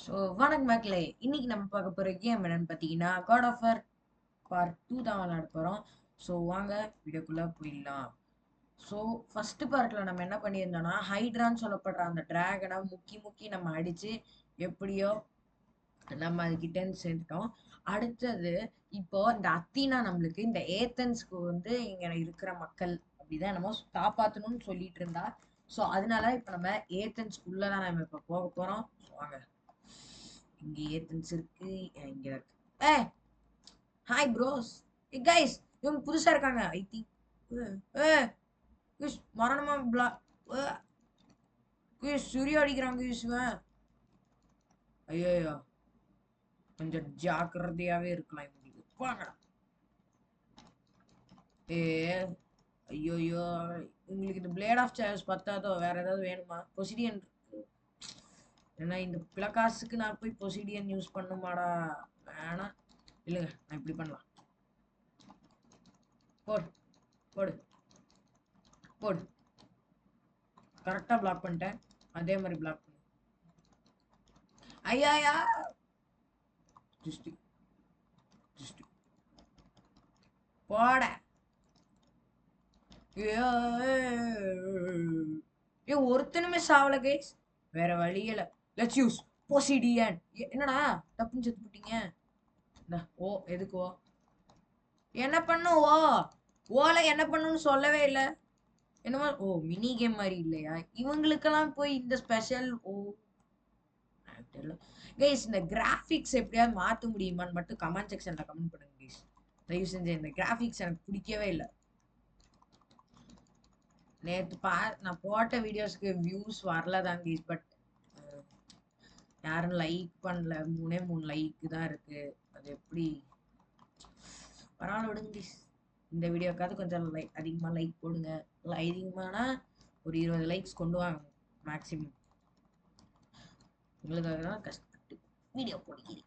So வணக்கம் மக்களே. இன்னைக்கு நம்ம பார்க்க போகிற கேம் என்னன்னு பார்த்தீங்கன்னா காட் ஆஃப் வார் பார்ட் 2 தான் விளையாட போகிறோம். ஸோ வாங்க வீடியோக்குள்ளே போயிடலாம். ஸோ ஃபஸ்ட்டு பார்ட்டில் நம்ம என்ன பண்ணியிருந்தோம்னா ஹைட்ரான்னு சொல்லப்படுற அந்த டிராகனை முக்கி முக்கி நம்ம அடித்து எப்படியோ நம்ம அதுக்கிட்டேருந்து சேர்ந்துட்டோம். அடுத்தது இப்போ இந்த அத்தீனா நம்மளுக்கு இந்த ஏத்தன்ஸ்க்கு வந்து இங்கே இருக்கிற மக்கள் அப்படிதான் நம்ம காப்பாற்றணும்னு சொல்லிட்டு இருந்தா. ஸோ அதனால இப்போ நம்ம ஏத்தன்ஸ்குள்ளே தான் நம்ம இப்போ போக போகிறோம். ஸோ வாங்க. இங்க ஏத்தன்ஸ் இருக்கு, இங்க இருக்கு. ஏ ஹாய் ப்ரோஸ். ஏ கைஸ், இவங்க புதுசா இருக்காங்க ஐ திங்க். ஏ கிஷ் மரணமா பிளா. கிஷ் சூரிய அடிக்கிறாங்க கிஷ். ஐயோ, கொஞ்சம் ஜாக்கிரதையாவே இருக்கலாம் இவங்களுக்கு. வாங்கடா. ஏ ஐயோயோ, உங்களுக்கு இந்த பிளேட் ஆஃப் சார்ஸ் பத்தாதோ? வேற ஏதாவது வேணுமா? பொசிடியன் இருக்கு. ஏன்னா இந்த பிளக்காசுக்கு நான் போய் பொசிடியன் யூஸ் பண்ணுமாடா? வேணாம். இல்லைங்க, நான் இப்படி பண்ணலாம். போடு போடு போடு. கரெக்டாக பிளாக் பண்ணிட்டேன். அதே மாதிரி பிளாக் பண்ணு. ஐயா ஜஸ்ட் ஜஸ்ட் போட. ஏ ஒருத்தனுமே சாவல கைஸ். வேற வழியில லெட்ஸ் யூஸ் பொசிடியன். என்னடா தப்புன்னு செத்து போட்டீங்க? ஓ எதுக்கு ஓ? என்ன பண்ணும் ஓ? ஓல என்ன பண்ணுன்னு சொல்லவே இல்லை. என்னமோ ஓ மினி கேம் மாதிரி இல்லையா இவங்களுக்கெல்லாம் போய் இந்த ஸ்பெஷல்? ஓ கைஸ், இந்த கிராஃபிக்ஸ் எப்படியாவது மாற்ற முடியுமான்னு மட்டும் கமெண்ட் செக்ஷன்ல கமெண்ட் பண்ணுங்க கைஸ். தயவு செஞ்சு இந்த கிராஃபிக்ஸ் எனக்கு பிடிக்கவே இல்லை. நேற்று நான் போட்ட வீடியோஸ்க்கு வியூஸ் வரல தான் கைஸ். பட் யாரும் லைக் பண்ணல. 3 லைக் தான் இருக்கு. அது எப்படி? பரவாயில்ல விடுங்க கைஸ். இந்த வீடியோக்காவது கொஞ்சம் அதிகமாக லைக் போடுங்க. அதிகமானா ஒரு 20 லைக்ஸ் கொண்டு வாங்க மேக்ஸிமம். உங்களுக்காக தான் கஷ்டப்பட்டு வீடியோ போடுகிறேன்.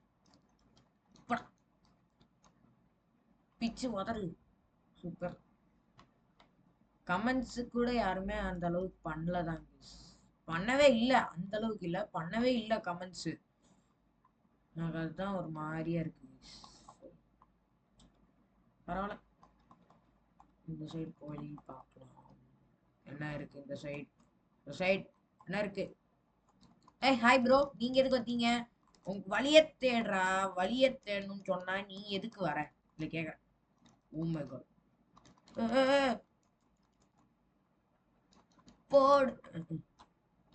பிச்சு உதறு. சூப்பர். கமெண்ட்ஸு கூட யாருமே அந்த அளவுக்கு பண்ணலதான். பண்ணவே இல்லை, அந்த அளவுக்கு இல்லை, பண்ணவே இல்லை கமெண்ட்ஸு. எனக்கு அதுதான் ஒரு மாதிரியா இருக்கு. பரவாயில்ல, இந்த சைடு போய் பார்க்கலாம் என்ன இருக்கு. இந்த சைடு என்ன இருக்கு? ஏய் ஹாய் ப்ரோ, நீங்க எதுக்கு வந்தீங்க? உங்க வழிய தேடுறா. வழிய தேடணும்னு சொன்னா நீ எதுக்கு வர? இல்ல கேக்குற. Oh my god. போடு.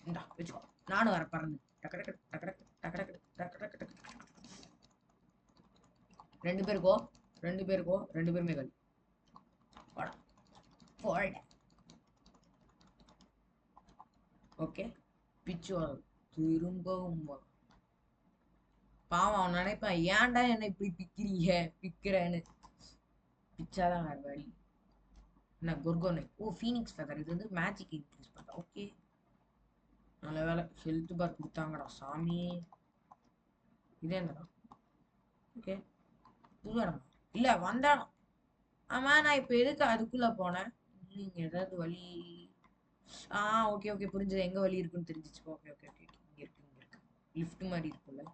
இந்தா வச்சுக்கோ. நானும் வர பறந்து. டக்கு டக்கு டக்கு டக்கு டக்கு டக்கு டக்கு டக்கு. 2 பேருமே கல். போடா போட. ஓகே பிச்சு திரும்பவும் பாவம் அவன் நினைப்பான், ஏன்டா என்ன இப்படி பிக்கிறேன்னு. பிச்சாதான் வேற வழி. என்ன குர்கோனு? ஓ ஃபீனிக்ஸ் ஃபெதர். இது வந்து மேஜிக் இன்க்ரீஸ் பண்ணா. ஓகே நல்ல வேலை ஹெல்த் பார் கொடுத்தாங்கடா சாமி. இதே இருந்தா ஓகே. புது இடமா? இல்ல வந்த இடம். ஆமா, நான் இப்ப எதுக்கு அதுக்குள்ள போனேன்? நீங்க ஏதாவது வழி? ஓகே ஓகே புரிஞ்சது. எங்க வழி இருக்குன்னு தெரிஞ்சிச்சு. Okay okay okay. இங்க இருக்கு லிஃப்ட் மாதிரி இருக்குல்ல.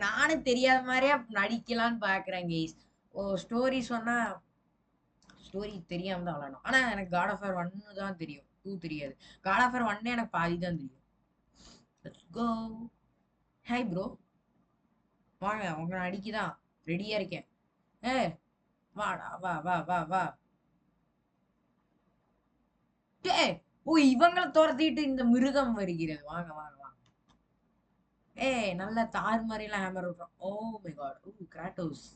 நானும் தெரியாத மாதிரியே நடிக்கலான்னு பாக்குறேன் கைஸ். ஓ ஸ்டோரி சொன்னா ஸ்டோரி தெரியாம தான் விளையாடும். ஆனா எனக்கு காட் ஆஃப் வார் 1 தான் தெரியும், 2 தெரியாது. காட் ஆஃப் வார் 1 எனக்கு பாதி தான் தெரியும். Let's go. ஹாய் ப்ரோ, வாங்க. உங்க அடிக்குதான் ரெடியா இருக்கேன். ஏ வாடா, வா வா வா வா. ஏ ஓ இவங்களை துரத்திட்டு இந்த மிருகம் வருகிறது. வாங்க வாங்க வாங்க. ஏய் நல்ல தார் மாதிரி எல்லாம் ஹேமர் விடுறோம். Oh my god. Oh Kratos.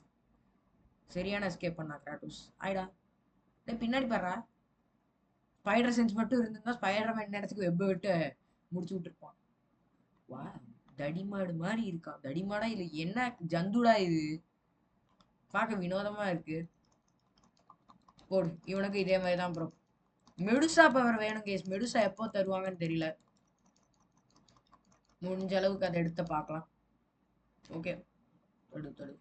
சரியான எஸ்கேப் பண்ணா கிராட்டோஸ். ஆயிடா. பின்னாடி பாடுறா. ஸ்பைடர் சென்ஸ் மட்டும் இருந்திருந்தா ஸ்பைடர் மேன் இடத்துக்கு வெப்ப விட்டு முடிச்சு விட்டுருப்பான். வா தடிமாடு மாதிரி இருக்கான். தடிமாடா இல்ல என்ன ஜந்துடா இது? பார்க்க வினோதமா இருக்கு. போடு. இவனுக்கு இதே மாதிரி தான் ப்ரோ. மெடுசா பவர் வேணும் கேஸ். மெடுசா எப்போ தருவாங்கன்னு தெரியல. முடிஞ்ச அளவுக்கு அதை எடுத்து பார்க்கலாம். ஓகே தொடு.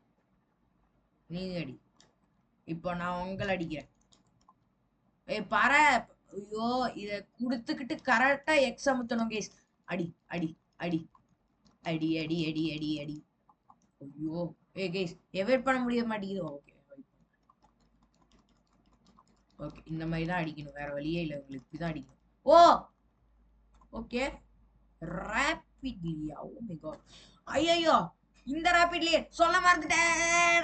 நீ அடி. இப்போ நான் உங்களை அடிக்கிறேன். பாரு. ஐயோ இத குடுத்துக்கிட்டு கரெக்டா எக்ஸ் அமுத்தணும் கேஸ். அடி அடி அடி. அடி அடி அடி அடி அடி. ஐயோ ஏ கைஸ் எவர் பண்ண முடிய மாட்டேங்குது. ஓகே ஓகே இந்த மாதிரி தான் அடிக்கணும், வேற வழியே இல்லை, உங்களுக்கு இப்படிதான் அடிக்கணும். ஓ ஓகே ரேப்பிட்லியா? Oh my god. ஐயோ இந்த ரேப்பிட்லி சொல்ல மறந்துட்டேன்.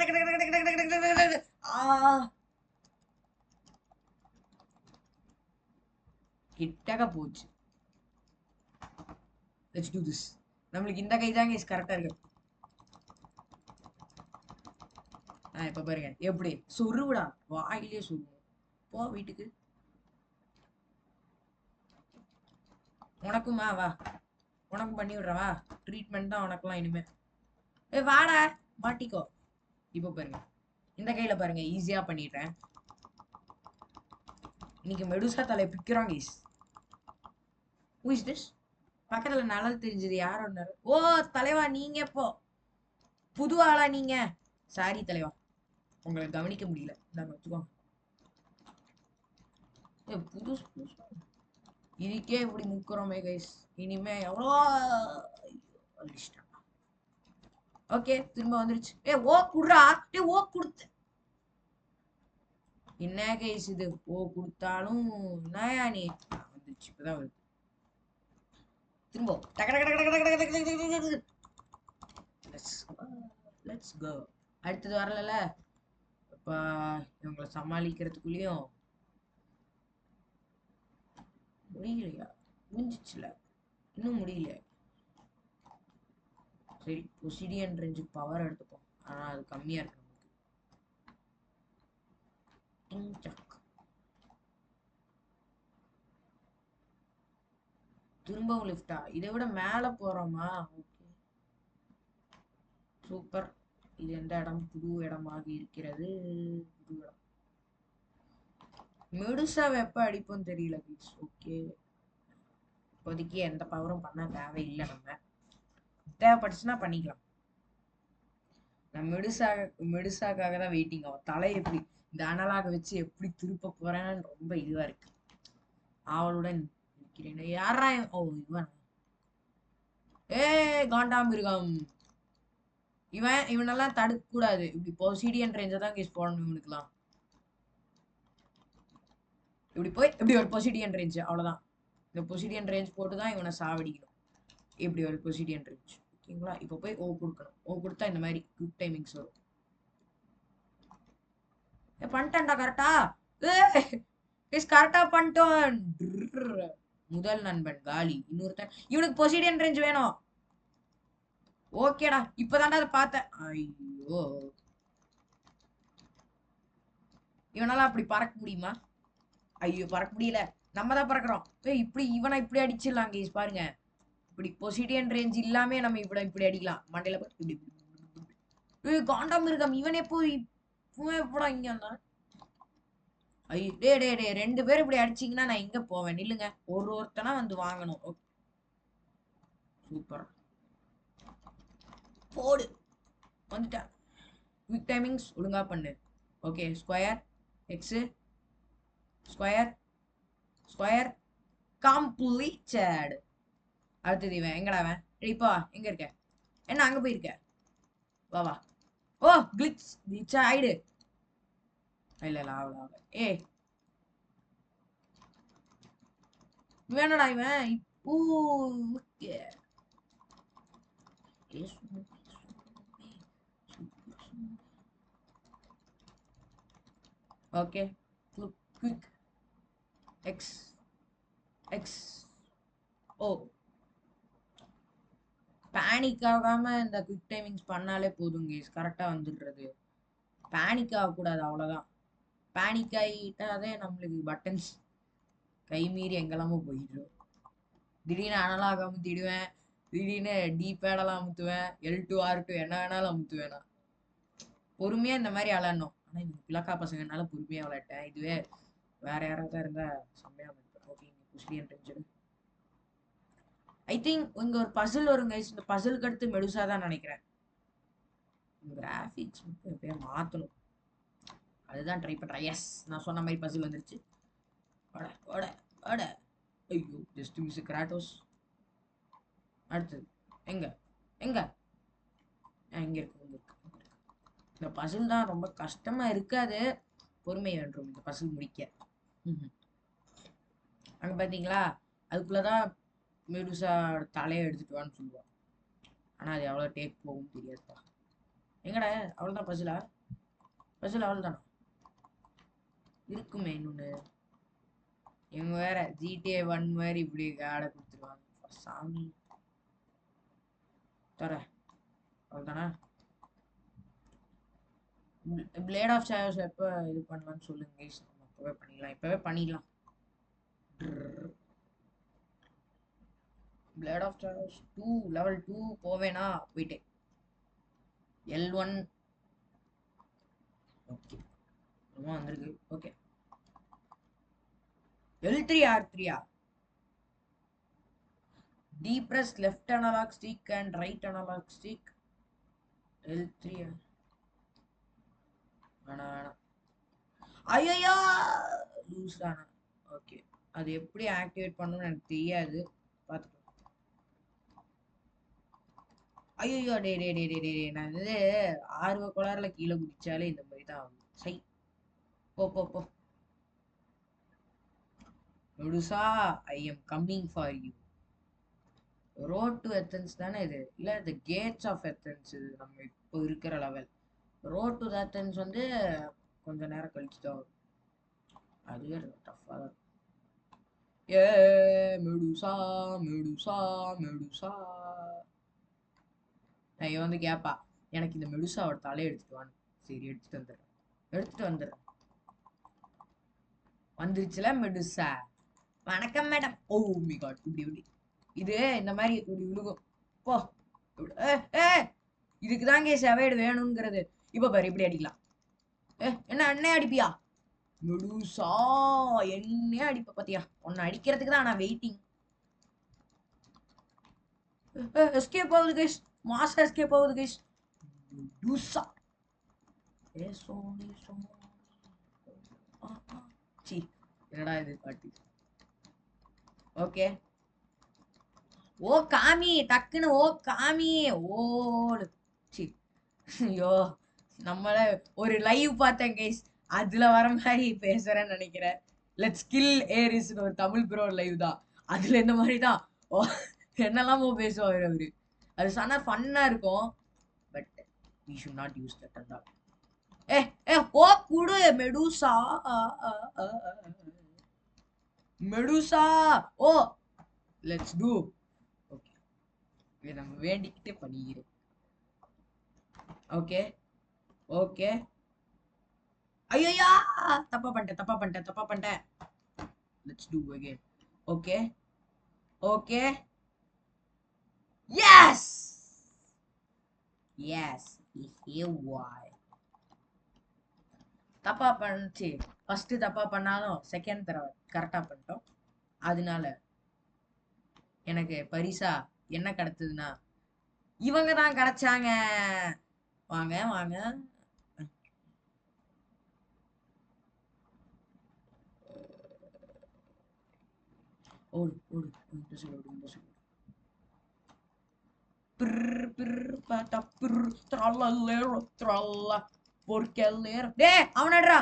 கிட்டக போச்சு. Let's do this. நம்மளுக்கு இந்த கை தான் கைஸ் கரெக்டா இருக்கு. இப்ப பாருங்க எப்படி சொருவிடா, வாயிலே சொருவும். போ வீட்டுக்கு. உனக்குமா வா, உனக்கும் பண்ணி விடுறவா, ட்ரீட்மெண்ட் தான் உனக்குலாம் இனிமே. வாடா மாட்டிக்கோ. இப்போ பாருங்க இந்த கையில பாருங்க ஈஸியா பண்ணிட்டேன். இன்னைக்கு மெடுசா தலை பிக்கிறான் கைஸ். Who is this? பக்கத்துல நலல் தெரிஞ்சது யார் ஒன்னாரு? ஓ தலைவா நீங்க எப்போ புது ஆளா நீங்க? சாரி தலைவா உங்களை கவனிக்க முடியல. நாங்க வச்சுக்கோங்க. புதுசு புதுசு இதுக்கே இப்படி முக்குறோமே கைஸ். இனிமே எவ்வளோ ஓகே திரும்ப வந்துருச்சு. ஓ குடுறா. ஓ குடுத்து என்ன கைஸ் இது? ஓ கொடுத்தாலும் என்னயா நீ? வந்துருச்சு இப்பதான் வருது. திரும்ப லெட்ஸ் கோ. அடுத்தது வரல. இப்ப இவங்களை சமாளிக்கிறதுக்குள்ளயும் முடியலையா? முடிஞ்சிச்சுல, இன்னும் முடியல. சரி பொசிடியன் ரேஞ்சு பவர் எடுத்துப்போம், ஆனா அது கம்மியா இருக்கு நமக்கு. திரும்பவும் லிஃப்டா? இதை விட மேல போறோமா? Okay super. இது எந்த இடம்? புது இடமாக இருக்கிறது. புது இடம். மெடுசா எப்ப அடிப்போம் தெரியல ப்ளீஸ். ஓகே இப்போதைக்கு எந்த பவரும் பண்ண தேவையில்லை, நம்ம தேவைப்பட்டுச்சுன்னா பண்ணிக்கலாம். நான் மெடுசாக்காக தான் வெயிட்டிங். அவன் தலை எப்படி இந்த அனலாக வச்சு எப்படி திருப்ப போறேன்னு ரொம்ப இதுவா இருக்கு. அவளுடன் இருக்கிறேன். யாரா? ஓ இவன். காண்டாமிருகம். இவனெல்லாம் தடுக்க கூடாது. இப்படி பொசிடியன் ரேஞ்ச தான் கேஸ் போடணும் இவனுக்குலாம். இப்படி போய் இப்படி ஒரு பொசிடியன் ரேஞ்ச், அவ்வளவுதான். இந்த பொசிடியன் ரேஞ்ச் போட்டு தான் இவனை சாவடிக்கணும். இப்படி ஒரு பொசிடியன் ரேஞ்ச். ஓகேங்களா? இப்போ போய் ஓ கொடுக்கணும். ஓ கொடுத்தா இந்த மாதிரி குவிக் டைமிங்ஸ் வரும். பண்ணிட்டேன்டா கரெக்டா. கரெக்டா பண்ணிட்டோம். முதல் நண்பன் காலி. இன்னொருத்தன். இவனுக்கு பொசிடியன் ரேஞ்ச் வேணும். ஓகேடா இப்பதான்டா அதை பார்த்தேன். ஐயோ இவனால அப்படி பறக்க முடியுமா? ஐயோ பறக்க முடியல. நம்ம தான் பறக்குறோம். இப்படி இவனை இப்படி அடிச்சிடலாம் கேஸ் பாருங்க. இப்படி பொசிடியன் ரேஞ்ச் இல்லாம நம்ம இப்படி அடிக்கலாம் மண்டையில. இப்படி காண்டாமிருகம். இவனே போய் எப்படா இங்க வந்தான்? ஐயோ டே ரெண்டு பேரும் இப்படி அடிச்சீங்கன்னா நான் எங்க போவேன்? நில்லுங்க. ஒருத்தனா வந்து வாங்கணும். சூப்பர் போடு. வந்துட்டேன். குவிக் டைமிங்ஸ் ஒழுங்கா பண்ணு. Okay square X square square completed. அடுத்தது இவன் எங்கடா? அவன் இப்போ எங்க இருக்க? என்ன அங்க போயிருக்க? வா வா. ஓ கிளிச் ஆயிடு. இல்ல ஆவல. வேணடா இவன். Okay okay quick x x oh. Panic ஆகாம இந்த குவிக் டைமிங்ஸ் பண்ணாலே போதும் கேஸ், கரெக்டா வந்துடுறது. பேனிக் ஆகக்கூடாது, அவ்வளவுதான். பேனிக் ஆகிட்டாதே நம்மளுக்கு பட்டன்ஸ் கை மீறி எங்கெல்லாமோ போயிடும். திடீர்னு அனலாக அமுத்திடுவேன், திடீர்னு டி பேடெல்லாம் அமுத்துவேன், L2 R2 என்ன வேணாலும் அமுத்துவேன். பொறுமையா இந்த மாதிரி விளையாடணும். ஆனா இந்த பிளக்கா பசங்கனால பொறுமையா விளையாட்டேன். இதுவே வேற யாராவது இருந்தா செம்மையா இருப்பேன். Okay position tension. I think இங்க ஒரு பசில் வருங்க. இந்த பசிலுக்கு அடுத்து மெடுசா தான் நினைக்கிறேன். கிராபிக்ஸ் மட்டும் எப்பயும் மாத்தணும், அதுதான் ட்ரை பண்றேன். எஸ் நான் சொன்ன மாதிரி பசில் வந்துருச்சு. ஐயோ ஜஸ்ட் மிஸ் கிராட்டோஸ். அடுத்தது எங்க? எங்க இங்க இருக்கு இங்க இருக்கு இங்க இருக்கு. இந்த பசில் தான் ரொம்ப கஷ்டமா இருக்காது. பொறுமை வேண்டும் இந்த பசில் முடிக்க. ம்ஹும். அங்க பாத்தீங்களா, அதுக்குள்ளதான் மெடுசா தலையை எடுத்துட்டு வான்னு சொல்லுவான். ஆனா அது எவ்வளவு டேக் போகும் தெரியாதுப்பா. எங்கடா அவ்வளவுதான் பசிலா? பசில் அவ்வளவுதானா? இருக்குமே இன்னொன்னு. இவங்க வேற GTA 1 மாதிரி இப்படி ஆட கொடுத்துருவாங்க சாமி. தர அவ்வளவுதானா? பிளேட் ஆஃப் ஷேடோஸ் எப்போ இது பண்ணலாம்னு சொல்லுங்க guys. நம்ம இப்பவே பண்ணிடலாம், இப்பவே பண்ணிடலாம். பிளேட் ஆஃப் ஷேடோஸ் 2 லெவல் 2 போவேனா போயிட்டேன். L1 ஓகே ரொம்ப வந்திருக்கு. Okay L3 R3 D press left analog stick and right analog stick. L3 வேணாம். ஐயோ லூஸ் தானே. ஓகே அது எப்படி ஆக்டிவேட் பண்ணணும்னு எனக்கு தெரியாது, பார்த்துக்கலாம். ஐயோ டே டே டே டே டே நான் இது ஆர்வ கோளாறுல கீழே குதிச்சாலே இந்த மாதிரி தான் ஆகும். சை போ போ போ Medusa, I am coming for you. Road to Athens தானே இது, இல்லை இந்த கேட்ஸ் ஆஃப் எத்தன்ஸ் இது நம்ம இப்போ இருக்கிற லெவல். ரோட் டு எத்தன்ஸ் வந்து கொஞ்ச நேரம் கழிச்சு தான் வரும். அதுவே டஃப்பாக தான். ஏ மெடுசா மெடுசா மெடுசா. நான் இவன் வந்து கேப்பா, எனக்கு இந்த மெடுசாவோட தலையை எடுத்துட்டு வான்னு. சரி எடுத்துட்டு வந்துடுறேன், எடுத்துட்டு வந்துடுறேன். வந்துருச்சுல மெடுசா. வணக்கம் மேடம். ஓ மை காட் இப்படி இப்படி இது இந்த மாதிரி இப்படி விழுகும். போ இதுக்குதான் கேஸ் அவாய்டு வேணுங்கிறது. இப்ப பாரு இப்படி அடிக்கலாம். என்ன அண்ணே அடிப்பியா? மெடுசா என்ன அடிப்ப பாத்தியா? உன்னை அடிக்கிறதுக்கு தான் நான் வெயிட்டிங். எஸ்கேப் ஆகுது கைஸ், மாசா எஸ்கேப் ஆகுது கைஸ். மெடுசா சி என்னடா இது பாட்டு. ஓகே ஓ காமி டக்குன்னு ஓ காமி ஓடு. சி ஐயோ நம்மள ஒரு லைவ் பார்த்தேன் கைஸ், அதுல வர மாதிரி பேசுறேன்னு நினைக்கிறேன். லெட்ஸ் கில் ஏரிஸ்னு ஒரு தமிழ் ப்ரோ லைவ் தான், அதுல இந்த மாதிரி தான் ஓ என்னெல்லாமோ பேசுவார் அவரு. அது சொன்னா ஃபன்னா இருக்கும், but we should not use that and all. Oh குடு Medusa Medusa oh let's do. Okay இதை நம்ம வேண்டிக்கிட்டே பண்ணிக்கிறேன். ஓகே ஓகே ஐயா தப்பா பண்ணிட்டேன். Let's do again. Okay okay yes yes வாய் தப்பா பண்ணிச்சு. ஃபர்ஸ்ட் தப்பா பண்ணாலும் செகண்ட் தடவை கரெக்டா பண்ணிட்டோம். அதனால எனக்கு பரிசா என்ன கிடைச்சதுன்னா இவங்க தான் கிடைச்சாங்க. வாங்க வாங்க ஓடு ஓடு இந்த சொல்லு இந்த சொல்லு. பிர் பிர் பாட்டா பிர் ட்ரல்லலேரோ ட்ரல்லா பொர்க்கல்லேரோ. டேய் அவனடா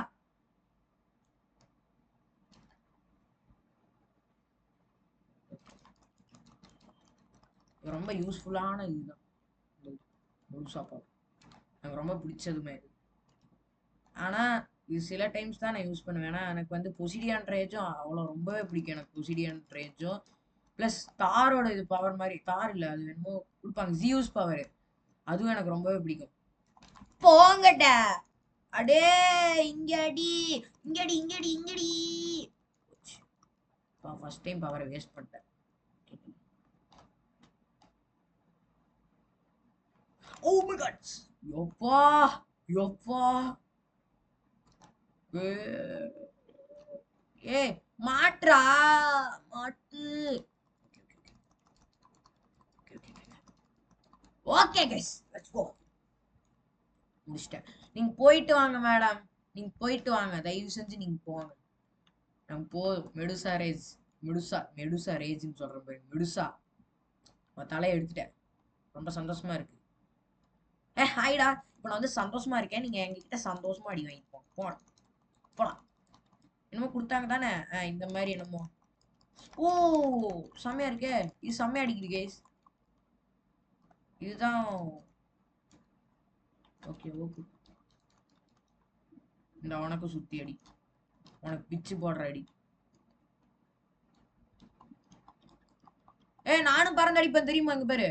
ரொம்ப யூஸ்ஃபுல்லான இதுதான் முழுசா பாப்போம். எனக்கு ரொம்ப பிடிச்சதுமே இது. ஆனா இது சில டைம்ஸ் தான் நான் யூஸ் பண்ணுவேன். ஏன்னா எனக்கு வந்து பொசிடியான் ரேஜும் அவ்வளோ ரொம்பவே பிடிக்கும். எனக்கு பொசிடியான் ரேஜும் ப்ளஸ் தாரோட இது பவர் மாதிரி, தார் இல்லை அது என்னமோ கொடுப்பாங்க ஜியூஸ் பவர், அதுவும் எனக்கு ரொம்பவே பிடிக்கும். போங்கட்ட அடே இங்கடி இங்கடி இங்கடி இங்கடி. ஃபர்ஸ்ட் டைம் பவரை வேஸ்ட் பண்ணிட்டேன். ஓ மை காட் யோப்பா யோப்பா. ஏ மாட்ரா மாட்டு. Okay guys let's go. முடிச்சிட்டேன். நீங்க போயிட்டு வாங்க மேடம், நீங்க போயிட்டு வாங்க, தயவு செஞ்சு நீங்க போங்க. நம்ம போ மெடுசா ரேஜ் மெடுசா மெடுசா ரேஜ்னு சொல்றேன் பாரு. மெடுசா தலையை எடுத்துட்டேன். ரொம்ப சந்தோஷமா இருக்கு. ஹாய்டா. இப்போ நான் வந்து சந்தோஷமா இருக்கேன். நீங்க எங்ககிட்ட சந்தோஷமா அடி வாங்கிப்போம். போலாம் போலாம். என்னமோ கொடுத்தாங்க தானே? இந்த மாதிரி என்னமோ. ஓ, செம்மையா இருக்கே. இது செம்மையா அடிக்குது கைஸ். இதுதான். Okay okay. இந்த உனக்கு சுத்தி அடி. உனக்கு பிச்சு போடுற அடி. நானும் பறந்து அடிப்பேன் தெரியுமா? இங்க பாரு.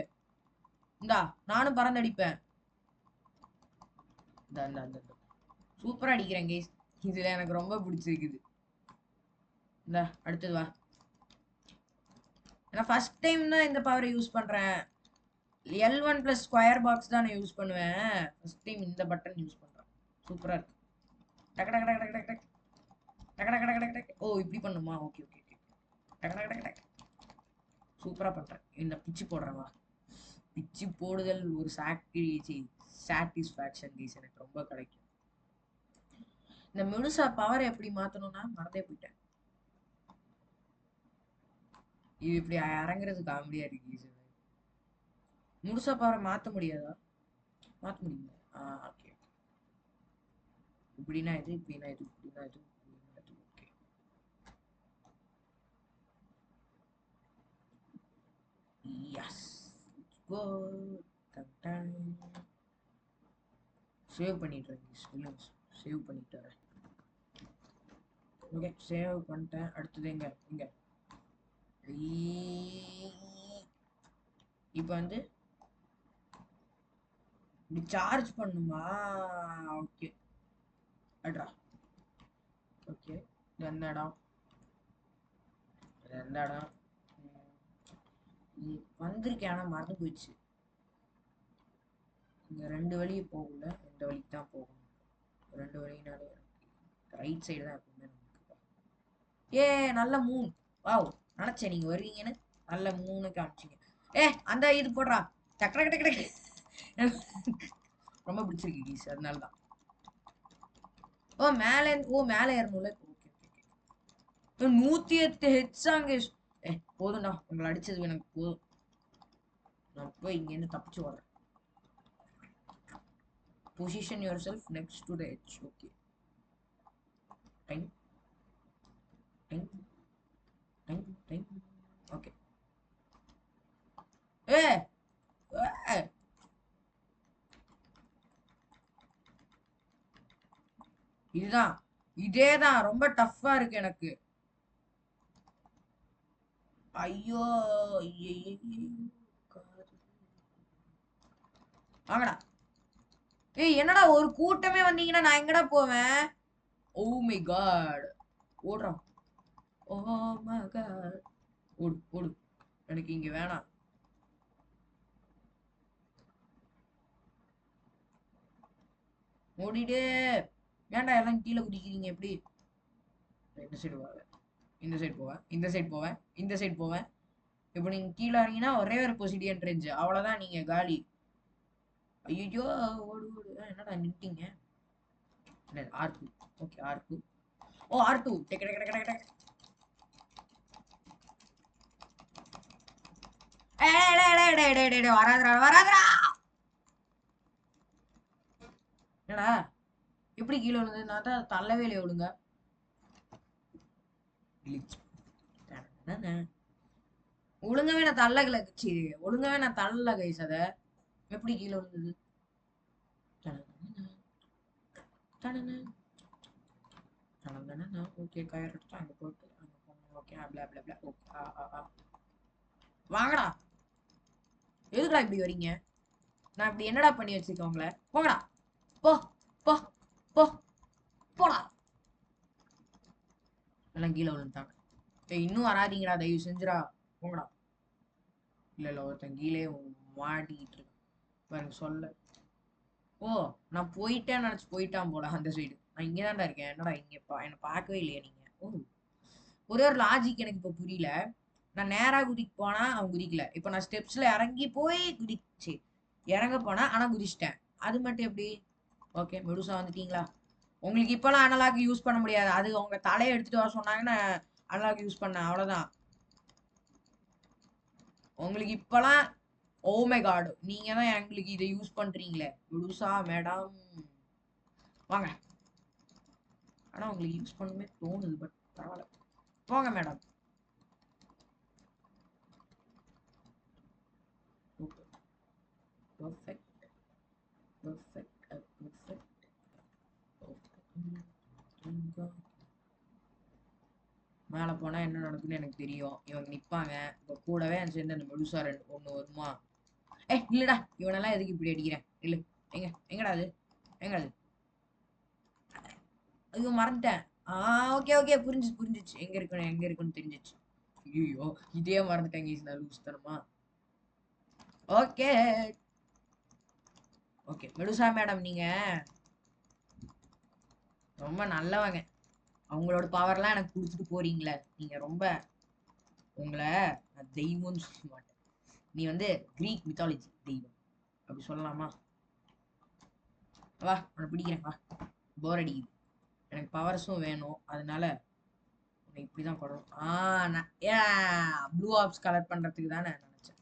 இந்தா நானும் பறந்து அடிப்பேன். சூப்பரா அடிக்கிறேன் கைஸ். இதுல எனக்கு ரொம்ப பிடிச்சிருக்குது. இந்த அடுத்தது வா. நான் ஃபர்ஸ்ட் டைம் தான் இந்த பவரை யூஸ் பண்றேன். L1 plus ஸ்கொயர் பாக்ஸ் தான் நான் யூஸ் பண்ணுவேன். ஃபர்ஸ்ட் டைம் இந்த பட்டன் யூஸ் பண்றேன். சூப்பரா இருக்கு. டக் டக் டக் டக் டக் டக் டக் டக் டக் டக் டக். ஓ, இப்படி பண்ணுமா? Okay okay okay. டக் டக் டக் டக். சூப்பரா பண்றேன். இந்த பிச்சு போடுறேன் வா. பிச்சு போடுதல் ஒரு சாட்டிஸ்ஃபேக்ஷன் கைஸ் எனக்கு ரொம்ப கிடைக்கும். இந்த முழுசா பவரை எப்படி மாத்தணும்னா மறந்தே போயிட்டேன். இது இப்படி இறங்குறது காமெடியா இருக்கு. முழுசா பவரை மாத்த முடியாதா? மாத்த முடியுமா? ஓகே. இப்படின்னா இது, இப்படின்னா இது, இப்படின்னா இது, இப்படின்னா இது. ஓகே. எஸ். கோ. சேவ் பண்ணிடுறேன். சேவ் பண்ணிட்டு வரேன். ஓகே, சேவ் பண்ணிட்டேன். அடுத்தது எங்க இங்க. இப்போ வந்து இப்படி சார்ஜ் பண்ணுமா? ஓகே. அட்ரா. ஓகே. எந்த இடம்? எந்த இடம்? வந்திருக்கேன் ஆனா மறந்து போயிடுச்சு. இங்க 2 வழி போகல. இந்த வழிக்கு தான் போகணும். 2 வழினாலே ரைட் சைடு தான் எப்பவுமே நமக்கு. நல்ல மூணு. வாவ், நினைச்சேன் நீங்க வருவீங்கன்னு. நல்ல மூணு காமிச்சிங்க. அந்த இது போடுறா. டக்கு டக்கு டக்கு. ரொம்ப பிடிச்சிருக்கு கீஸ், அதனாலதான். மேல ஏறணும்ல. Okay okay. 108 ஹெட்ஸாங்க. போதும்டா, உங்களை அடிச்சது எனக்கு போதும். நான் போய் இங்க இருந்து தப்பிச்சு வரேன். Position yourself next to the edge. Okay. Time. Okay. இதுதான். இதேதான் ரொம்ப டஃப்பா இருக்கு எனக்கு. ஐயோ. வாங்கடா. என்னடா ஒரு கூட்டமே வந்தீங்கன்னா நான் எங்கடா போவேன்? Oh my god. ஓடுறான். Oh my god. ஓடு ஓடு. எனக்கு இங்க வேணாம். ஓடிடு. ஏன்டா எல்லாம் கீழே குதிக்கிறீங்க எப்படி? இந்த சைடு போவேன், இந்த சைடு போவேன், இந்த சைடு போவேன், இந்த சைடு போவேன். இப்போ நீங்க கீழே இறங்கினா ஒரே ஒரு பொசிடியன் ரேஞ்சு, அவ்வளவுதான், நீங்க காலி. ஐயோ, ஓடு ஓடு. என்னடா நின்ட்டீங்க? R2. Okay, R2. Oh, R2. டெக் டெக் டெக் டெக். வராதரா வராதரா. என்னடா எப்படி கீழே விழுந்தது? நான் தான் தள்ளவே இல்லையே ஒழுங்கா. ஒழுங்கவே நான் தள்ளல. ஒழுங்கவே நான் தள்ளல கைஸ். அத எப்படி கீழே விழுந்தது? ஓகே, கயர் எடுத்து அங்க போயிட்டு ஓகே. வாங்கடா. எதுக்குடா இப்படி வரீங்க? நான் இப்படி என்னடா பண்ணி வச்சிருக்கேன் உங்களை? போங்கடா. போ போ போ போடா. எல்லாம் கீழே விழுந்துட்டாங்க. இன்னும் வராதீங்கடா, தயவு செஞ்சுடா. போங்கடா. இல்ல ஒருத்தன் கீழே மாட்டிக்கிட்டு இருக்கு பாருங்க. சொல்ல. ஓ, நான் போயிட்டேன்னு நினைச்சு போயிட்டான் போல அந்த சைடு. நான் இங்கதான்டா இருக்கேன். என்னடா இங்கப்பா என்ன பார்க்கவே இல்லையா நீங்க? ஓ, ஒரே ஒரு லாஜிக் எனக்கு இப்ப புரியல. நான் நேரா குதிக்க போனா அவன் குதிக்கல. இப்ப நான் ஸ்டெப்ஸ்ல இறங்கி போய் குதிச்சு இறங்க போனா ஆனா குதிச்சிட்டேன். அது மட்டும் எப்படி? ஓகே, மெடுசா வந்துட்டீங்களா? உங்களுக்கு இப்பெல்லாம் அனலாக் யூஸ் பண்ண முடியாது. அது உங்க தலையை எடுத்துட்டு வர சொன்னாங்கன்னா அனலாக் யூஸ் பண்ண அவ்வளவுதான். உங்களுக்கு இப்பெல்லாம் ஓ மை காட், நீங்க தான் எங்களுக்கு இதை யூஸ் பண்றீங்களே மெடுசா மேடம். வாங்க. ஆனா உங்களுக்கு யூஸ் பண்ணுமே தோணுது, பட் பரவாயில்ல. போங்க மேடம். Perfect perfect perfect. மேலே போனா என்ன நடக்குன்னு எனக்கு தெரியும். இவங்க நிப்பாங்க. இப்போ கூடவே சேர்ந்து அந்த மெடுசா ஒன்று வருமா? இல்லடா, இவனெல்லாம் எதுக்கு இப்படி அடிக்கிறேன்? இல்ல, எங்கடா அது? எங்க அது? ஐயோ மறந்துட்டேன். ஓகே ஓகே, புரிஞ்சிச்சு. எங்க இருக்குன்னு தெரிஞ்சிச்சு. ஐயோ, இதே மறந்துட்டேங்க. நான் லூஸ் தரமா? ஓகே ஓகே மெடுசா மேடம், நீங்க ரொம்ப நல்லவங்க. அவங்களோட பவர்லாம் எனக்கு கொடுத்துட்டு போறீங்களே, நீங்க ரொம்ப, உங்களை நான் தெய்வம்னு சொல்ல மாட்டேன். நீ வந்து கிரீக் மித்தாலஜி தெய்வம் அப்படி சொல்லலாமா? வா, உன்னை பிடிக்கிறேன், வா. போர் அடிக்குது, எனக்கு பவர்ஸும் வேணும். அதனால உன்னை இப்படிதான் படும். நான் ப்ளூ ஆப்ஸ் கலர் பண்றதுக்கு தானே நினைச்சேன்.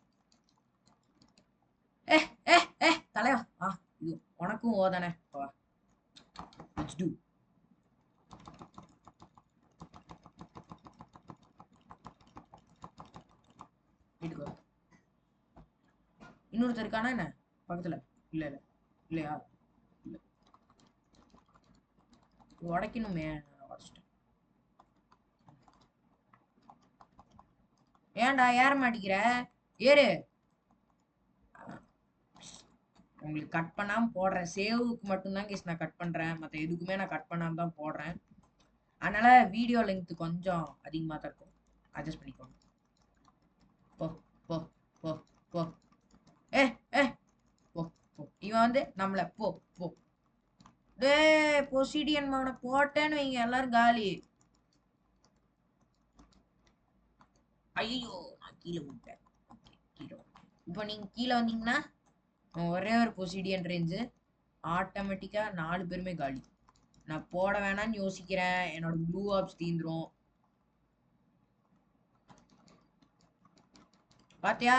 தலைவா, இது உனக்கும் ஓதானே. வா, லெட்ஸ் டு. வீட்டுக்கு வா. இன்னொருத்தர் இருக்கானா என்ன பக்கத்துல? இல்ல இல்ல, இல்லையா? இல்ல, உடைக்கணுமே. உடச்சிட்டேன். ஏன்டா ஏற மாட்டேங்கிற? ஏறு. உங்களுக்கு கட் பண்ணாம போடுறேன். சேவுக்கு மட்டும்தான் கேஸ் நான் கட் பண்றேன். மற்ற எதுக்குமே நான் கட் பண்ணாம தான் போடுறேன். அதனால வீடியோ லெங்த் கொஞ்சம் அதிகமாக தான் இருக்கும். அட்ஜஸ்ட் பண்ணிக்கோங்க. போ போ போ போ. ஏ ஏ போ போ. இவன் வந்து நம்மள போ போ. டே பொசிடியன் அவனை போட்டேன்னு வைங்க, எல்லாரும் காலி. ஐயோ, நான் கீழே விட்டேன். கீழே. இப்போ நீங்க கீழே வந்தீங்கன்னா ஒரே ஒரு பொசிடியன் ரேஞ்சு ஆட்டோமேட்டிக்கா 4 பேருமே காலி. நான் போட வேணாம்னு யோசிக்கிறேன். என்னோட ப்ளூ ஆப்ஸ் தீந்துரும். பாத்தியா,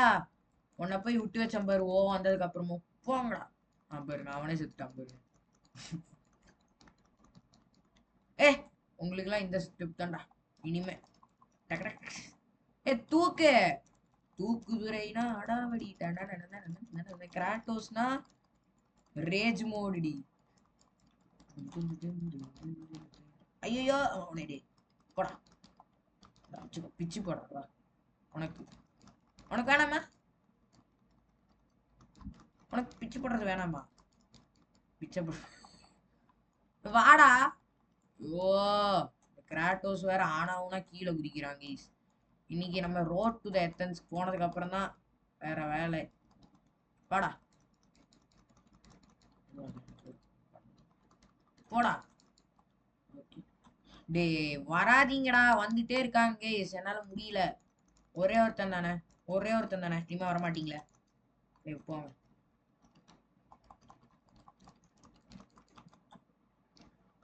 உன்னை போய் விட்டு வச்சேன் பாரு. வந்ததுக்கு அப்புறமும் போங்கடா. பாருங்க, அவனே செத்துட்டான் பாருங்க. உங்களுக்குலாம் இந்த ஸ்டெப் தான்டா இனிமே. தூக்கு தூக்குதுரைனா அடாவடி. கிராட்டோஸ்னா ரேஜ் மோடி. ஐயோ, அவனே போடா. பிச்சு போடா. உனக்கு உனக்கு வேணாமா? உனக்கு பிச்சு போடுறது வேணாமா? பிச்சை வாடா. ஓ, கிராட்டோஸ் வேற ஆனாவுனா கீழே குதிக்கிறாங்க. இன்னைக்கு நம்ம ரோட் டு த எத்தன்ஸ் போனதுக்கு அப்புறம் தான் வேற வேலை. வாடா போடா. டே வராதீங்கடா, வந்துட்டே இருக்காங்க. என்னால முடியல. ஒரே ஒருத்தன் தானே, இனிமே வரமாட்டீங்களே. போங்க.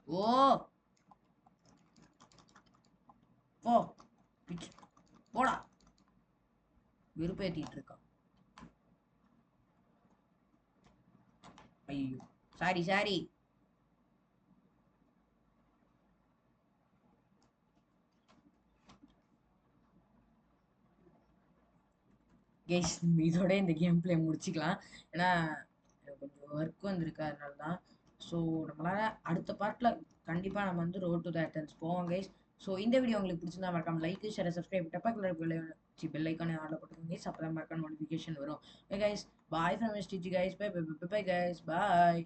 ஓ போ, போடா. விருப்பேத்திட்டு இருக்கான். ஐயோ, சாரி. கேஸ், இதோட இந்த கேம் பிளே முடிச்சுக்கலாம். ஏன்னா கொஞ்சம் ஒர்க் வந்திருக்கு, அதனால தான். ஸோ நம்மளால அடுத்த பார்ட்டில் கண்டிப்பாக நம்ம வந்து ரோட் டு த எத்தன்ஸ் போவோம் கைஸ். ஸோ இந்த வீடியோ உங்களுக்கு பிடிச்சிருந்தா மறக்காம லைக், ஷேர், சப்ஸ்கிரைப், பெல் ஐக்கானே ஆர்டர் போட்டுக்கோங்க கைஸ். அப்போ தான் மறக்காம நோட்டிஃபிகேஷன் வரும். Guys, bye from SDG guys. Bye bye bye guys. Bye.